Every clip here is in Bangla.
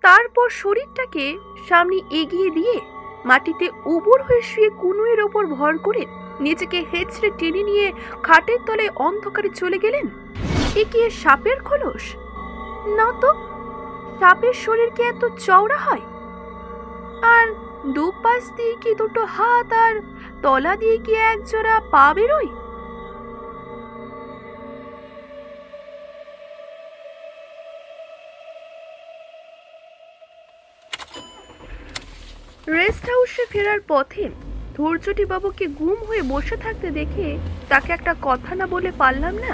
তারপর শরীরটাকে সামনে এগিয়ে দিয়ে মাটিতে উবুর হয়ে শুয়ে কুনুয়ের ওপর ভর করে নিজেকে হেঁচড়ে টেনে নিয়ে খাটের তলায় অন্ধকারে চলে গেলেন। এগিয়ে সাপের খোলস না তো, সাপের শরীর কি এত চওড়া হয়? আর দুপাশ দিয়ে কি দুটো হাত আর তলা দিয়ে কি এক জোড়া পা বেরোয়? রেস্ট হাউসে ফেরার পথে ধৈর্যটি বাবুকে গুম হয়ে বসে থাকতে দেখে তাকে একটা কথা না বলে পারলাম না।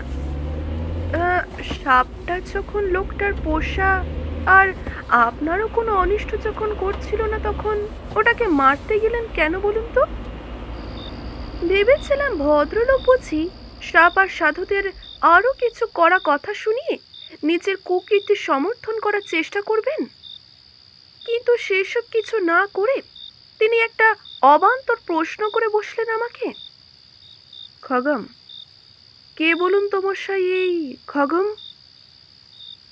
সাপটা যখন লোকটার পোষা আর আপনারও কোনো অনিষ্ট যখন করছিল না, তখন ওটাকে মারতে গেলেন কেন বলুন তো? ভেবেছিলাম ভদ্রলোক বুঝি সাপ আর সাধুদের আরো কিছু কড়া কথা শুনিয়ে নিজের কুকীর্তি সমর্থন করার চেষ্টা করবেন, কিন্তু সেসব কিছু না করে তিনি একটা অবান্তর প্রশ্ন করে বসলেন আমাকে। খগম, কে বলুন তো মশাই এই খগম?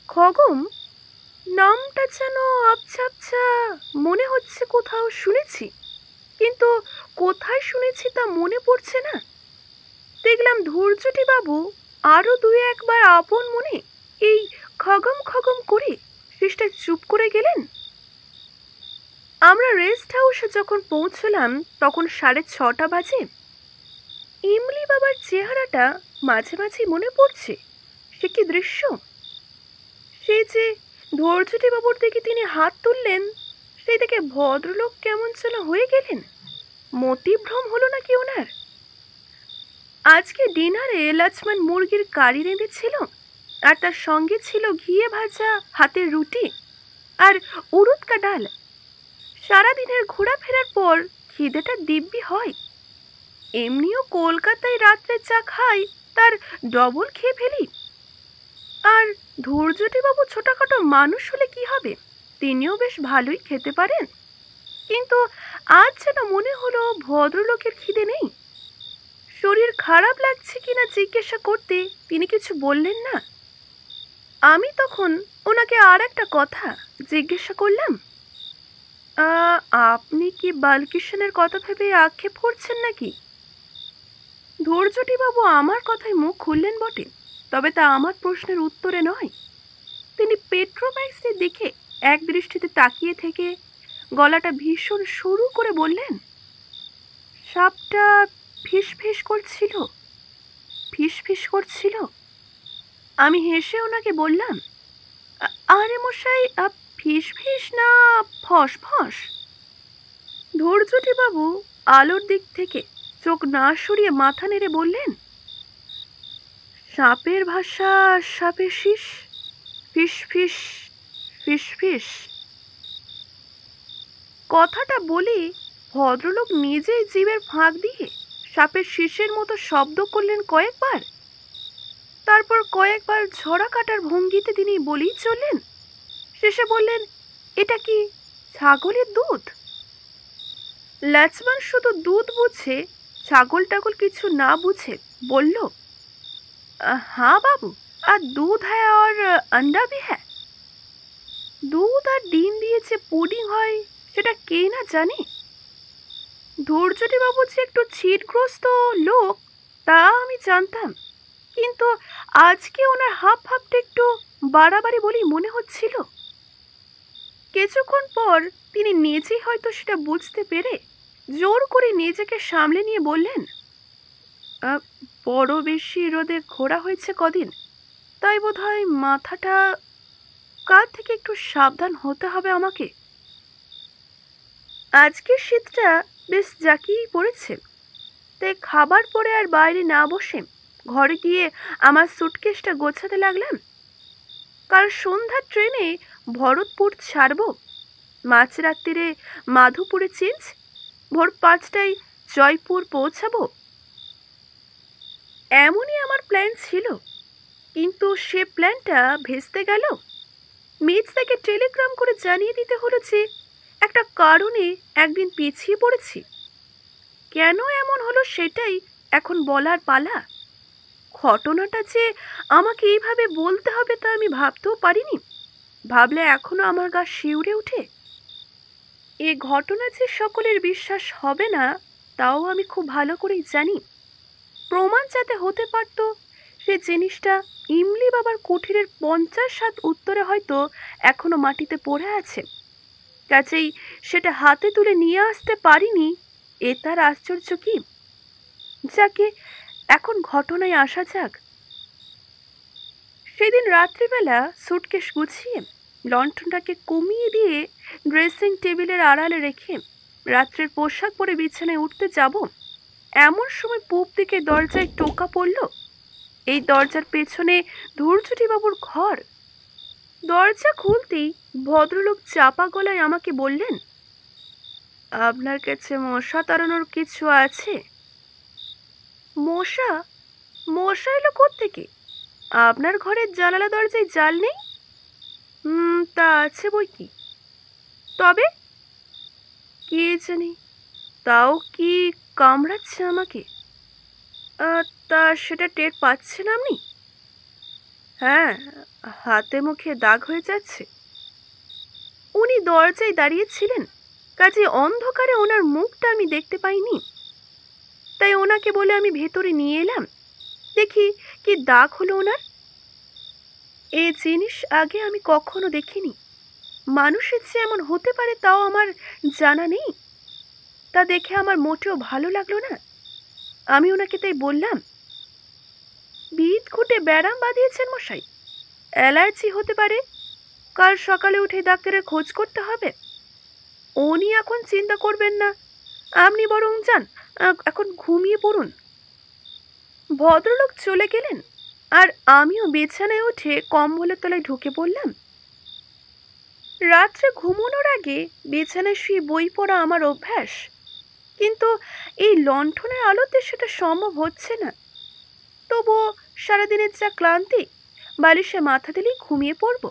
খগম নামটা যেন আবছা আবছা মনে হচ্ছে, কোথাও শুনেছি, কিন্তু কোথায় শুনেছি তা মনে পড়ছে না। দেখলাম ধৈর্যটি বাবু আরো দুই একবার আপন মনে এই খগম খগম করে শেষটা চুপ করে গেলেন। আমরা রেস্ট হাউসে যখন পৌঁছলাম তখন 6:30 বাজে। ইমলি বাবার চেহারাটা মাঝে মাঝে মনে পড়ছে। সে কি দৃশ্য! সে যে ধৈর্যটি বাবুর দিকে তিনি হাত তুললেন, সেই থেকে ভদ্রলোক কেমন যেন হয়ে গেলেন। মতিভ্রম হলো নাকি ওনার? আজকে ডিনারে লক্ষ্মণ মুরগির কারি রেঁধেছিল, আর তার সঙ্গে ছিল ঘিয়ে ভাজা হাতের রুটি আর উড়দ কা ডাল। সারাদিনের ঘোরাফেরার পর খিদেটা দিব্যি হয়। এমনিও কলকাতায় রাত্রে চা খাই, তার ডবল খেয়ে ফেলি। আর ধৈর্যটি বাবু ছোটখাটো মানুষ হলে কি হবে, তিনিও বেশ ভালোই খেতে পারেন। কিন্তু আজ যেন মনে হলো ভদ্রলোকের খিদে নেই। শরীর খারাপ লাগছে কিনা জিজ্ঞাসা করতে তিনি কিছু বললেন না। আমি তখন ওনাকে আর একটা কথা জিজ্ঞাসা করলাম, আপনি কি বালকিশনের কথা ভেবে আক্ষেপ করছেন নাকি? ধৈর্যটি বাবু আমার কথায় মুখ খুললেন বটে, তবে তা আমার প্রশ্নের উত্তরে নয়। তিনি পেট্রোম্যাক্সের দিকে এক দৃষ্টিতে তাকিয়ে থেকে গলাটা ভীষণ সরু করে বললেন, সাপটা ফিস ফিস করছিল, ফিস ফিস করছিল। আমি হেসে ওনাকে বললাম, আরে মশাই, ফিস ফিস না ফস ফস। ধৈর্যটি বাবু আলোর দিক থেকে চোখ না সরিয়ে মাথা নেড়ে বললেন, সাপের ভাষা সাপের শীষ, ফিস ফিস ফিস ফিস। কথাটা বলে ভদ্রলোক নিজেই জিভের ফাঁক দিয়ে সাপের শীষের মতো শব্দ করলেন কয়েকবার। তারপর কয়েকবার ঝরা কাটার ভঙ্গিতে তিনি বলেই চললেন। শেষে বললেন, এটা কি ছাগলের দুধ? লক্ষ্মণ শুধু দুধ বুঝে, ছাগল টাগল কিছু না বুঝে বলল, হ্যাঁ বাবু, আর দুধ হ্যাঁ আর अंडा भी है। দুধ আর ডিম দিয়ে যে পুডিং হয় সেটা কে না জানে। ধৈর্যটি বাবু যে একটু ছিটগ্রস্ত লোক তা আমি জানতাম, কিন্তু আজকে ওনার হাব ভাবটা একটু বাড়াবাড়ি বলেই মনে হচ্ছিল। কিছুক্ষণ পর তিনি নিজেই হয়তো সেটা বুঝতে পেরে জোর করে নিজেকে সামলে নিয়ে বললেন, বড় বেশি রোদে ঘোরা হয়েছে কদিন, তাই বোধহয় মাথাটা, কাল থেকে একটু সাবধান হতে হবে আমাকে। আজকের শীতটা বেশ জাঁকিয়েই পড়েছে, তাই খাবার পরে আর বাইরে না বসে ঘরে গিয়ে আমার সুটকেসটা গোছাতে লাগলাম। কাল সন্ধ্যার ট্রেনে ভরতপুর ছাড়ব, মাঝরাত্রিরে মাধুপুরে চেঞ্জ, ভোর 5টায় জয়পুর পৌঁছাবো। এমনই আমার প্ল্যান ছিল, কিন্তু সে প্ল্যানটা ভেস্তে গেল। মেজদাকে টেলিগ্রাম করে জানিয়ে দিতে হলো যে একটা কারণে একদিন পিছিয়ে পড়েছি। কেন এমন হলো সেটাই এখন বলার পালা। ঘটনাটা যে আমাকে এইভাবে বলতে হবে তা আমি ভাবতেও পারিনি। ভাবলে এখনো আমার গা শিউরে ওঠে। এ ঘটনা যে সকলের বিশ্বাস হবে না তাও আমি খুব ভালো করেই জানি। প্রমাণ যাতে হতে পারত সে জিনিসটা ইমলি বাবার কুঠিরের 50 হাত উত্তরে হয়তো এখনো মাটিতে পড়ে আছে, কাজেই সেটা হাতে তুলে নিয়ে আসতে পারিনি। এ তার আশ্চর্য কি? যাকে এখন ঘটনায় আসা যাক। সেদিন রাত্রিবেলা সুটকেস গুছিয়ে লণ্ঠনটাকে কমিয়ে দিয়ে ড্রেসিং টেবিলের আড়ালে রেখে রাত্রের পোশাক পরে বিছানায় উঠতে যাব, এমন সময় পূব দিকে দরজায় টোকা পড়ল। এই দরজার পেছনে ধূর্যটিবাবুর ঘর। দরজা খুলতেই ভদ্রলোক চাপা গলায় আমাকে বললেন, আপনার কাছে মশা তাড়ানোর কিছু আছে? মশা? মশা এলো কোত্থেকে? আপনার ঘরের জানালা দরজায় জাল নেই? তা আছে বই কি। তবে কে জানি, তাও কি কামড়াচ্ছে আমাকে? তা সেটা টের পাচ্ছেন আপনি? হ্যাঁ, হাতে মুখে দাগ হয়ে যাচ্ছে। উনি দরজায় দাঁড়িয়েছিলেন, কাজে অন্ধকারে ওনার মুখটা আমি দেখতে পাইনি। তাই ওনাকে বলে আমি ভেতরে নিয়ে এলাম। দেখি কি দাগ হলো ওনার। এ জিনিস আগে আমি কখনো দেখিনি। মানুষের যে এমন হতে পারে তাও আমার জানা নেই। তা দেখে আমার মোটেও ভালো লাগলো না। আমি ওনাকে তাই বললাম, বিদ ঘুটে ব্যারাম বাঁধিয়েছেন মশাই, অ্যালার্জি হতে পারে, কাল সকালে উঠে ডাক্তারের খোঁজ করতে হবে। উনি এখন চিন্তা করবেন না, আপনি বরং যান, এখন ঘুমিয়ে পড়ুন। ভদ্রলোক চলে গেলেন আর আমিও বিছানায় উঠে কম্বলের তলায় ঢুকে পড়লাম। রাত্রে ঘুমানোর আগে বিছানায় শুয়ে বই পড়া আমার অভ্যাস, কিন্তু এই লণ্ঠনের আলোতে সেটা সম্ভব হচ্ছে না। তবুও সারাদিনের যা ক্লান্তি, বালিশে মাথা দিলেই ঘুমিয়ে পড়ব।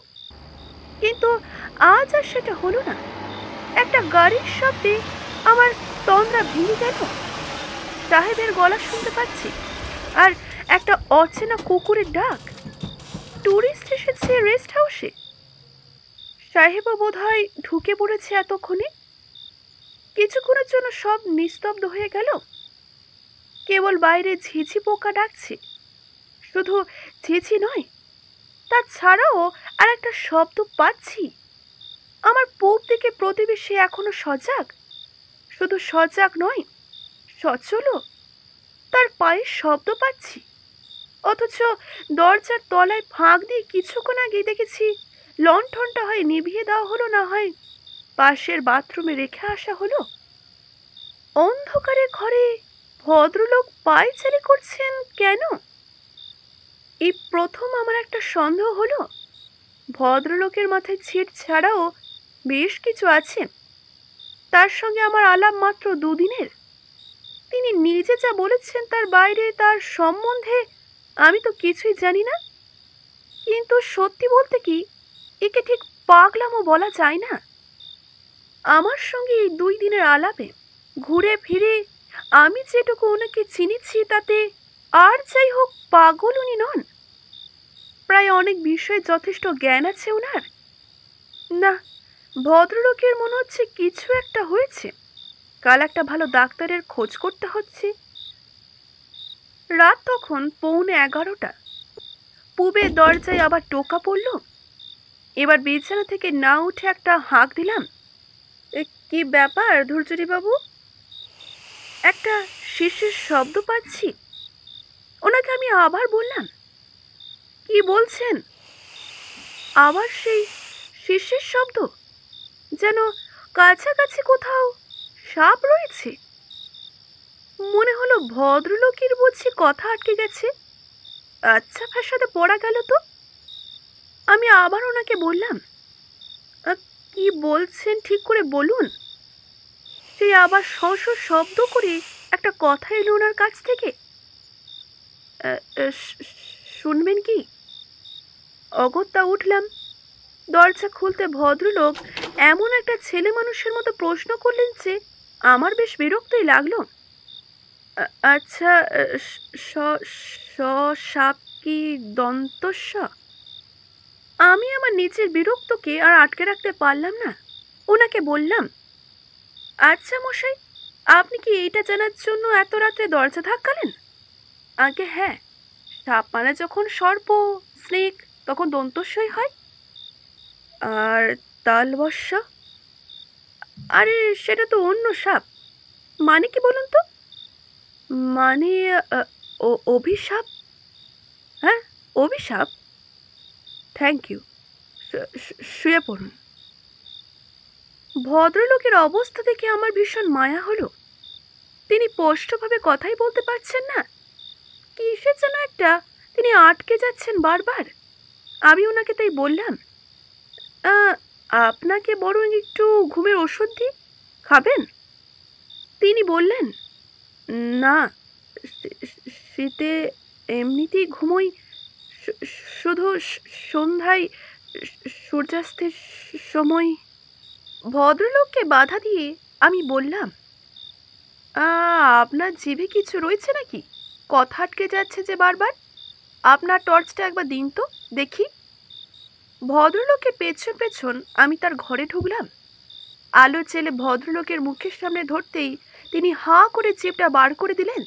কিন্তু আজ আর সেটা হলো না। একটা গাড়ির শব্দে আমার তন্দ্রা ভেঙে গেল। সাহেবের গলা শুনতে পাচ্ছি, আর একটা অচেনা কুকুরের ডাক। টুরিস্ট এসেছে রেস্ট হাউসে। সাহেবও বোধহয় ঢুকে পড়েছে এতক্ষণে। কিছুক্ষণের জন্য সব নিস্তব্ধ হয়ে গেল। কেবল বাইরে ঝিঝি পোকা ডাকছে। শুধু ঝিঝি নয়, তাছাড়াও আর একটা শব্দ পাচ্ছি। আমার পূব দিকে প্রতিবেশী এখনো সজাগ। শুধু সজাগ নয়, সচলও। তার পায়ের শব্দ পাচ্ছি। অথচ দরজার তলায় ফাঁক দিয়ে কিছুক্ষণ আগে দেখেছি লণ্ঠনটা হয় নিভিয়ে দেওয়া হলো, না হয় পাশের বাথরুমে রেখে আসা হলো। অন্ধকারে ঘরে ভদ্রলোক পায়চারি করছেন কেন? এই প্রথম আমার একটা সন্দেহ হলো। ভদ্রলোকের মাথায় ছিট ছাড়াও বেশ কিছু আছে। তার সঙ্গে আমার আলাপ মাত্র দুদিনের। তিনি নিজে যা বলেছেন তার বাইরে তার সম্বন্ধে আমি তো কিছুই জানি না। কিন্তু সত্যি বলতে কি, একে ঠিক পাগলামও বলা যায় না। আমার সঙ্গে এই 2 দিনের আলাপে ঘুরে ফিরে আমি যেটুকু ওনাকে চিনেছি তাতে আর যাই হোক পাগল উনি নন। প্রায় অনেক বিষয়ে যথেষ্ট জ্ঞান আছে ওনার। না, ভদ্রলোকের মনে হচ্ছে কিছু একটা হয়েছে। কাল একটা ভালো ডাক্তারের খোঁজ করতে হচ্ছে। রাত তখন 11:45। পূবের দরজায় আবার টোকা পড়ল। এবার বিছানা থেকে না উঠে একটা হাঁক দিলাম, কি ব্যাপার ধূর্যটিবাবু? একটা শিশির শব্দ পাচ্ছি। ওনাকে আমি আবার বললাম, কি বলছেন? আবার সেই শিশির শব্দ, যেন কাছাকাছি কোথাও সাপ রয়েছে। মনে হলো ভদ্রলোকের বুঝি কথা আটকে গেছে। আচ্ছা ভাষাতে পড়া গেল তো। আমি আবার ওনাকে বললাম, কি বলছেন ঠিক করে বলুন। সেই আবার শশ শব্দ করে একটা কথা এলো ওনার কাছ থেকে। শুনবেন কি? অগত্যা উঠলাম। দরজা খুলতে ভদ্রলোক এমন একটা ছেলে মানুষের মতো প্রশ্ন করলেন যে আমার বেশ বিরক্তই লাগলো। আচ্ছা, স সাপ কি দন্তস্ব? আমি আমার নিজের বিরক্তকে আর আটকে রাখতে পারলাম না। ওনাকে বললাম, আচ্ছা মশাই, আপনি কি এইটা জানার জন্য এত রাত্রে দরজা ধাক্কালেন? আগে হ্যাঁ, সাপ মানে যখন সর্প, স্নেক, তখন দন্তস্বই হয়। আর তালবস্যা? আরে সেটা তো অন্য সাপ। মানে কি বলুন তো? মানে অভিশাপ। হ্যাঁ, অভিশাপ। Thank you. শুয়ে পড়ুন। ভদ্রলোকের অবস্থা দেখে আমার ভীষণ মায়া হলো। তিনি স্পষ্টভাবে কথাই বলতে পারছেন না, কিসের যেন একটা তিনি আটকে যাচ্ছেন বারবার। আমি ওনাকে তাই বললাম, "আহ, আপনাকে বরং একটু ঘুমের ওষুধ দিই, খাবেন?" তিনি বললেন, না, শীতে এমনিতেই ঘুমোই, শু- শুধু সন্ধ্যায় সূর্যাস্তের সময়। ভদ্রলোককে বাধা দিয়ে আমি বললাম, আপনার জিভে কিছু রয়েছে নাকি? কথা আটকে যাচ্ছে যে বারবার। আপনার টর্চটা একবার দিন তো দেখি। ভদ্রলোকের পেছন পেছন আমি তার ঘরে ঢুকলাম। আলো চেলে ভদ্রলোকের মুখের সামনে ধরতেই তিনি হাঁ করে জিভটা বার করে দিলেন।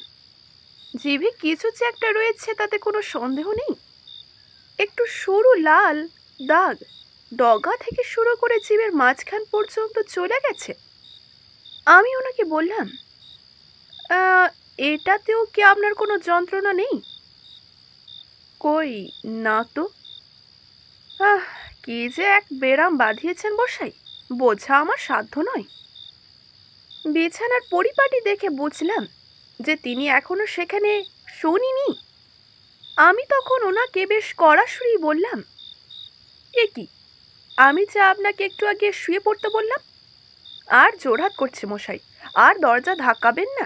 জিভে কিছু যে একটা রয়েছে তাতে কোনো সন্দেহ নেই। একটু সরু লাল দাগ ডগা থেকে শুরু করে জিভের মাঝখান পর্যন্ত চলে গেছে। আমি ওনাকে বললাম, "আহ, এটাতেও কি আপনার কোনো যন্ত্রণা নেই?" কই, না তো। আহ, কি যে এক বেরাম বাঁধিয়েছেন বসাই, বোঝা আমার সাধ্য নয়। বিছানার পরিপাটি দেখে বুঝলাম যে তিনি এখনো সেখানে শোনেনি। আমি তখন ওনাকে বেশ কড়া সুরেই বললাম, এ কি, আমি যে আপনাকে একটু আগে শুয়ে পড়তে বললাম। আর জোরহাট করছে মশাই, আর দরজা ধাক্কাবেন না।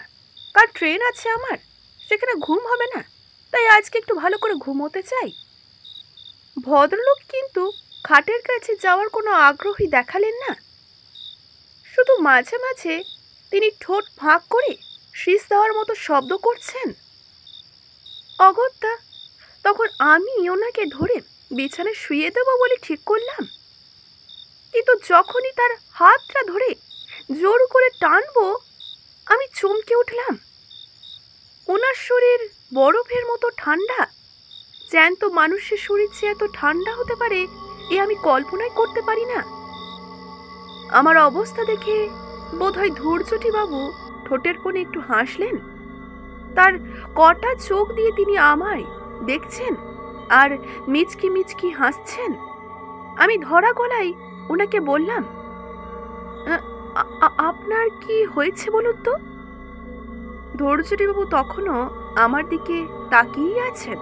কাল ট্রেন আছে আমার, সেখানে ঘুম হবে না, তাই আজকে একটু ভালো করে ঘুমোতে চাই। ভদ্রলোক কিন্তু খাটের কাছে যাওয়ার কোনো আগ্রহী দেখালেন না। শুধু মাঝে মাঝে তিনি ঠোঁট ফাঁক করে শীষ দেওয়ার মতো শব্দ করছেন। অগত্যা তখন আমি ওনাকে ধরে বিছানায় শুয়ে দেবো বলে ঠিক করলাম। কিন্তু যখনই তার হাতটা ধরে জোর করে টানবো, আমি চমকে উঠলাম। ওনার শরীর বরফের মতো ঠান্ডা। জ্যান্ত মানুষের শরীর যে এত ঠান্ডা হতে পারে এ আমি কল্পনাই করতে পারি না। আমার অবস্থা দেখে বোধহয় ধৈর্যটি বাবু ঠোঁটের কোণে একটু হাসলেন। তার কটা চোখ দিয়ে তিনি আমায় দেখছেন আর মিচকি মিচকি হাসছেন। আমি ধরা গলায় ওনাকে বললাম, আপনার কি হয়েছে বলুন তো?" ধৈর্যটি বাবু তখনও আমার দিকে তাকিয়ে আছেন।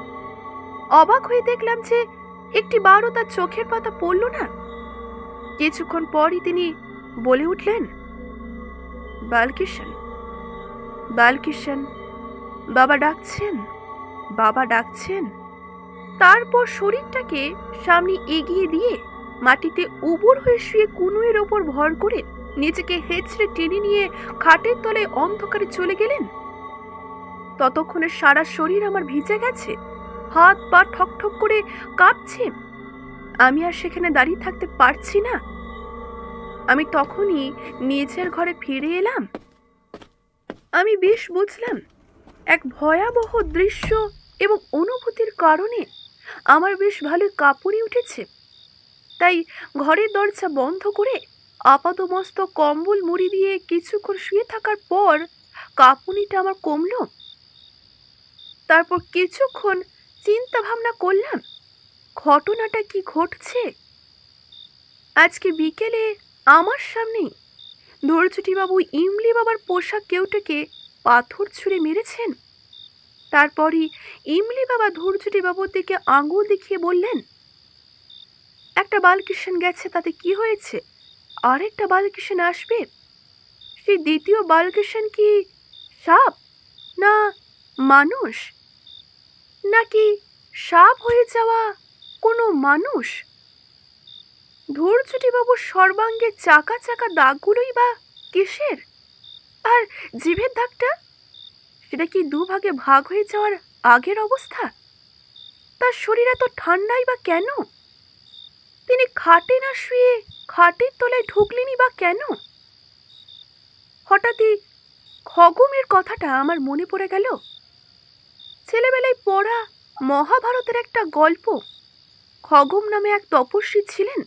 অবাক হয়ে দেখলাম যে একটি বারও তার চোখের পাতা পড়ল না। কিছুক্ষণ পরই তিনি বলে উঠলেন, বালকিষণ, বালকিষণ, বাবা ডাকছেন, বাবা ডাকছেন। তারপর শরীরটাকে সামনে এগিয়ে দিয়ে মাটিতে উবুর হয়ে শুয়ে কুনুয়ের ওপর ভর করে নিজেকে হেঁচড়ে টেনে নিয়ে খাটের তলায় অন্ধকারে চলে গেলেন। ততক্ষণে সারা শরীর আমার ভিজে গেছে, হাত পা ঠকঠক করে কাঁপছে। আমি আর সেখানে দাঁড়িয়ে থাকতে পারছি না। আমি তখনই নিজের ঘরে ফিরে এলাম। আমি বেশ বুঝলাম এক ভয়াবহ দৃশ্য এবং অনুভূতির কারণে আমার বেশ ভালো কাঁপুনি উঠেছে। তাই ঘরের দরজা বন্ধ করে আপাতমস্ত কম্বল মুড়ি দিয়ে কিছুক্ষণ শুয়ে থাকার পর কাঁপুনিটা আমার কমল। তারপর কিছুক্ষণ চিন্তা ভাবনা করলাম ঘটনাটা কি ঘটছে। আজকে বিকেলে আমার সামনেই ধৈর্যটিবাবু ইমলি বাবার পোশাক কেউটাকে পাথর ছুঁড়ে মেরেছেন। তারপরই ইমলি বাবা ধৈর্যটিবাবুর দিকে আঙুল দেখিয়ে বললেন, একটা বালকিষণ গেছে, তাতে কি হয়েছে? আরেকটা বালকিষণ আসবে। সেই দ্বিতীয় বালকিষণ কি সাপ, না মানুষ, নাকি সাপ হয়ে যাওয়া কোনো মানুষ? ধৈর্যটিবাবুর সর্বাঙ্গে চাকা চাকা দাগগুলোই বা কিসের? আর জিভের দাগটা, সেটা কি দুভাগে ভাগ হয়ে যাওয়ার আগের অবস্থা? তার শরীর এত ঠান্ডাই বা কেন? তিনি খাটে না শুয়ে খাটের তলায় ঢুকলেনই বা কেন? হঠাৎই খগমের কথাটা আমার মনে পড়ে গেল। ছেলেবেলায় পড়া মহাভারতের একটা গল্প। খগম নামে এক তপস্বী ছিলেন।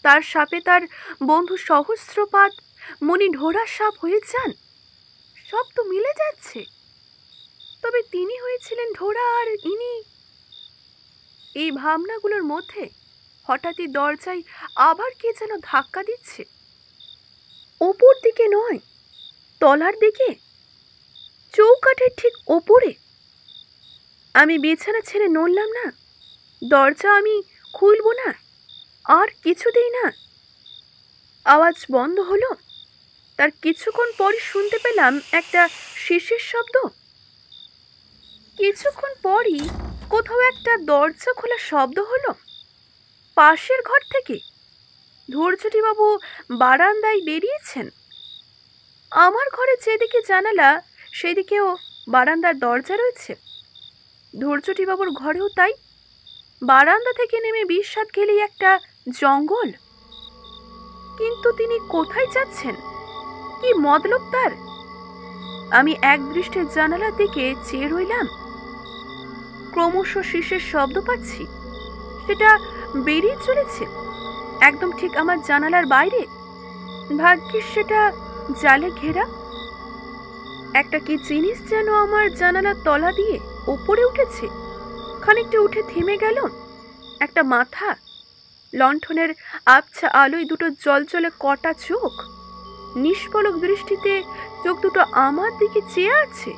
তার সাপে তার বন্ধু সহস্রপাত মণি ঢোড়া সাপ হয়ে যান। সব তো মিলে যাচ্ছে, তবে তিনি হয়েছিলেন ঢোড়া আর ইনি। এই ভাবনাগুলোর মধ্যে হঠাৎই দরজায় আবার কে যেন ধাক্কা দিচ্ছে। ওপর দিকে নয়, তলার দিকে, চৌকাঠের ঠিক ওপরে। আমি বিছানা ছেড়ে নড়লাম না। দরজা আমি খুলব না, আর কিছুতেই না। আওয়াজ বন্ধ হলো। তার কিছুক্ষণ পরই শুনতে পেলাম একটা শিশির শব্দ। কিছুক্ষণ পরই কোথাও একটা দরজা খোলা শব্দ হলো পাশের ঘর থেকে। ধৈর্যটিবাবু বারান্দায় বেরিয়েছেন। আমার ঘরে যেদিকে জানালা সেদিকেও বারান্দার দরজা রয়েছে। ধৈর্যটিবাবুর ঘরেও তাই। বারান্দা থেকে নেমে 20 হাত গেলেই একটা জঙ্গল। কিন্তু তিনি কোথায় যাচ্ছেন? কি মতলব তার? আমি এক দৃষ্টে জানালার দিকে চেয়ে রইলাম। ক্রমশ শীষের শব্দ পাচ্ছি। সেটা বেরিয়ে চলেছে একদম ঠিক আমার জানালার বাইরে। ভাগ্যিস সেটা জালে ঘেরা। একটা কি জিনিস যেন আমার জানালার তলা দিয়ে উপরে উঠেছে। খানিকটা উঠে থেমে গেল। একটা মাথা, লণ্ঠনের আবছা আলোয় দুটো জলজলে কটা চোখ, নিষ্পলক দৃষ্টিতে চোখ দুটো আমার দিকে চেয়ে আছে।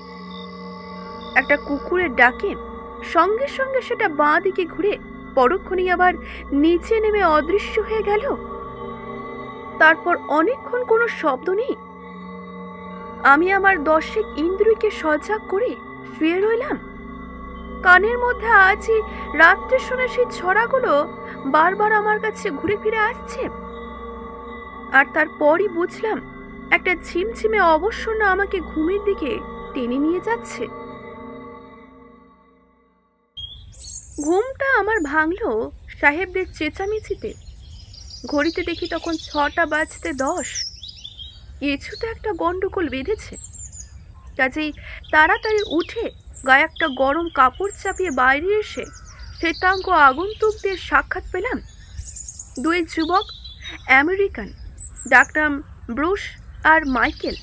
একটা কুকুরের ডাকে সঙ্গে সঙ্গে সেটা বাঁ দিকে ঘুরে পরক্ষণেই আবার নিচে নেমে অদৃশ্য হয়ে গেল। তারপর অনেকক্ষণ কোনো শব্দ নেই। আমি আমার 10 ইন্দ্রিয়কে সজাগ করে শুয়ে রইলাম। কানের মধ্যে আজই রাত্রে শোনা সেই ছড়াগুলো বারবার আমার কাছে ঘুরে ফিরে আসছে। আর তারপরই বুঝলাম একটা ঝিমঝিমে অবসন্ন আমাকে ঘুমের দিকে টেনে নিয়ে যাচ্ছে। ঘুমটা আমার ভাঙলো সাহেবদের চেঁচামেচিতে। ঘড়িতে দেখি তখন 6টা বাজতে 10। কিছু তো একটা গন্ডগোল বেঁধেছে। কাজেই তাড়াতাড়ি উঠে গায়ে একটা গরম কাপড় চাপিয়ে বাইরে এসে শ্বেতাঙ্গ আগন্তুকদের সাক্ষাৎ পেলাম। 2 যুবক আমেরিকান, ডাকনাম ব্রুস আর মাইকেল।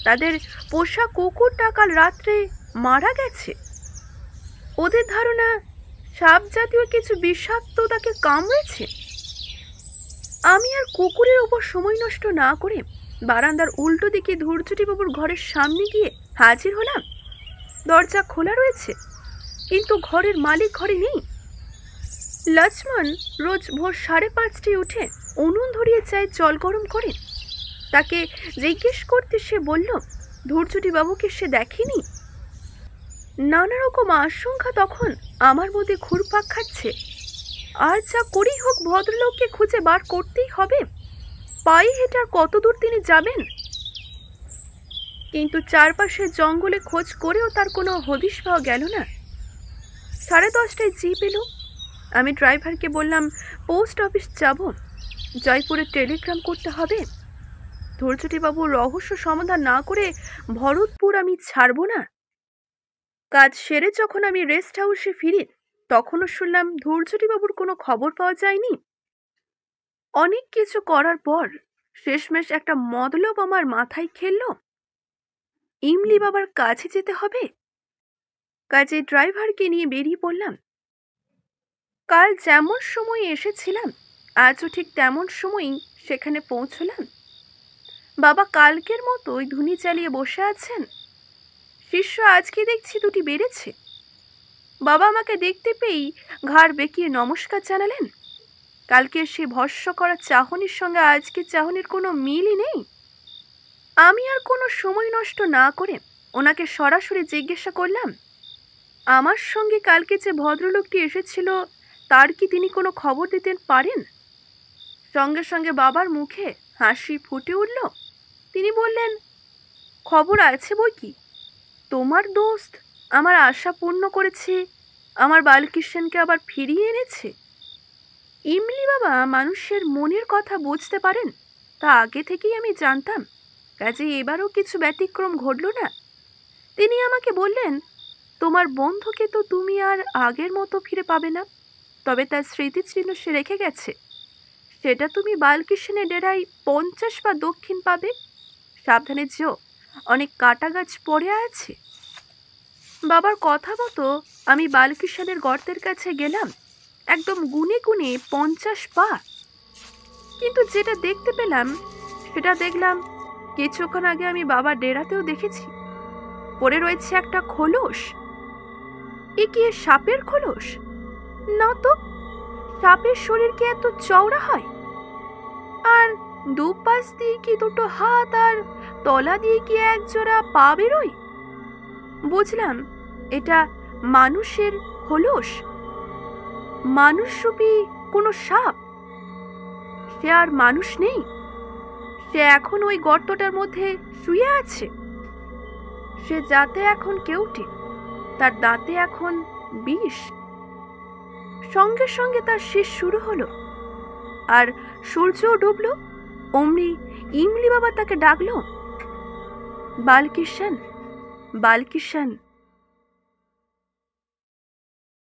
তাদের পোষা কুকুরটা কাল রাত্রে মারা গেছে। ওদের ধারণা সাপ জাতীয় কিছু বিষাক্ত তাকে কামড়েছে। আমি আর কুকুরের উপর সময় নষ্ট না করে বারান্দার উল্টো দিকে ধৈর্যটিবাবুর ঘরের সামনে গিয়ে হাজির হলাম। দরজা খোলা রয়েছে, কিন্তু ঘরের মালিক ঘরে নেই। লক্ষ্মণ রোজ ভোর 5:30টায় উঠে উনুন ধরিয়ে চায় জল গরম করে। তাকে জিজ্ঞেস করতে সে বলল ধৈর্যটিবাবুকে সে দেখেনি। নানা রকম আশঙ্কা তখন আমার মধ্যে ঘুরপাক খাচ্ছে। আর যা করেই হোক ভদ্রলোককে খুঁজে বার করতেই হবে। পায়ে হেঁটে আর কত দূর তিনি যাবেন? কিন্তু চারপাশে জঙ্গলে খোঁজ করেও তার কোনো হদিশ পাওয়া গেল না। 10:30টায় জিপ এলো। আমি ড্রাইভারকে বললাম পোস্ট অফিস যাব, জয়পুরে টেলিগ্রাম করতে হবে। ধৈর্যটিবাবুর রহস্য সমাধান না করে ভরতপুর আমি ছাড়ব না। কাজ সেরে যখন আমি রেস্ট হাউসে ফিরি তখনও শুনলাম ধৈর্যটিবাবুর কোনো খবর পাওয়া যায়নি। অনেক কিছু করার পর শেষমেশ একটা মতলব আমার মাথায় খেললো। ইমলি বাবার কাছে যেতে হবে। কাজে ড্রাইভারকে নিয়ে বেরিয়ে পড়লাম। কাল যেমন সময় এসেছিলাম আজও ঠিক তেমন সময়ই সেখানে পৌঁছলাম। বাবা কালকের মতোই ধুনি চালিয়ে বসে আছেন। শিষ্য আজকে দেখছি দুটি বেড়েছে। বাবা আমাকে দেখতে পেয়েই ঘাড় বেঁকিয়ে নমস্কার জানালেন। কালকে সে ভস্য করা চাহনির সঙ্গে আজকের চাহনির কোনো মিলই নেই। আমি আর কোনো সময় নষ্ট না করে ওনাকে সরাসরি জিজ্ঞাসা করলাম, আমার সঙ্গে কালকে যে ভদ্রলোকটি এসেছিল তার কি তিনি কোনো খবর দিতে পারেন? সঙ্গে সঙ্গে বাবার মুখে হাসি ফুটে উঠল। তিনি বললেন, খবর আছে বই কি। তোমার দোস্ত আমার আশা পূর্ণ করেছে, আমার বালকৃষ্ণকে আবার ফিরিয়ে এনেছে। ইমলি বাবা মানুষের মনের কথা বুঝতে পারেন, তা আগে থেকেই আমি জানতাম। কাজে এবারও কিছু ব্যতিক্রম ঘটল না। তিনি আমাকে বললেন, তোমার বন্ধুকে তো তুমি আর আগের মতো ফিরে পাবে না, তবে তার স্মৃতিচিহ্ন সে রেখে গেছে। সেটা তুমি বালকৃষ্ণের ডেরায় 50 পা দক্ষিণ পাবে। সাবধানে যেও, অনেক কাটা গাছ পড়ে আছে। বাবার কথা মতো আমি বালকৃষ্ণের গর্তের কাছে গেলাম। একদম গুনে গুনে 50 পা। কিন্তু যেটা দেখতে পেলাম সেটা দেখলাম কিছুক্ষণ আগে আমি বাবার ডেরাতেও দেখেছি। পড়ে রয়েছে একটা খোলস। এ কি সাপের খোলস? না তো, সাপের শরীর কি এত চওড়া হয়? আর দুপাশ দিয়ে কি দুটো হাত, আর তলা দিয়ে কি এক জোড়া পা বেরোয়? বুঝলাম এটা মানুষের খোলস। মানুষরূপী কোনো সাপ। সে আর মানুষ নেই, সে এখন ওই গর্তটার মধ্যে শুয়ে আছে। সে যাতে এখন কেউটে, তার দাঁতে এখন বিষ। সঙ্গে সঙ্গে তার শেষ শুরু হলো, আর সূর্যও ডুবল। অমনি ইমলি বাবা তাকে ডাকলো, বালকিষান, বালকিষান।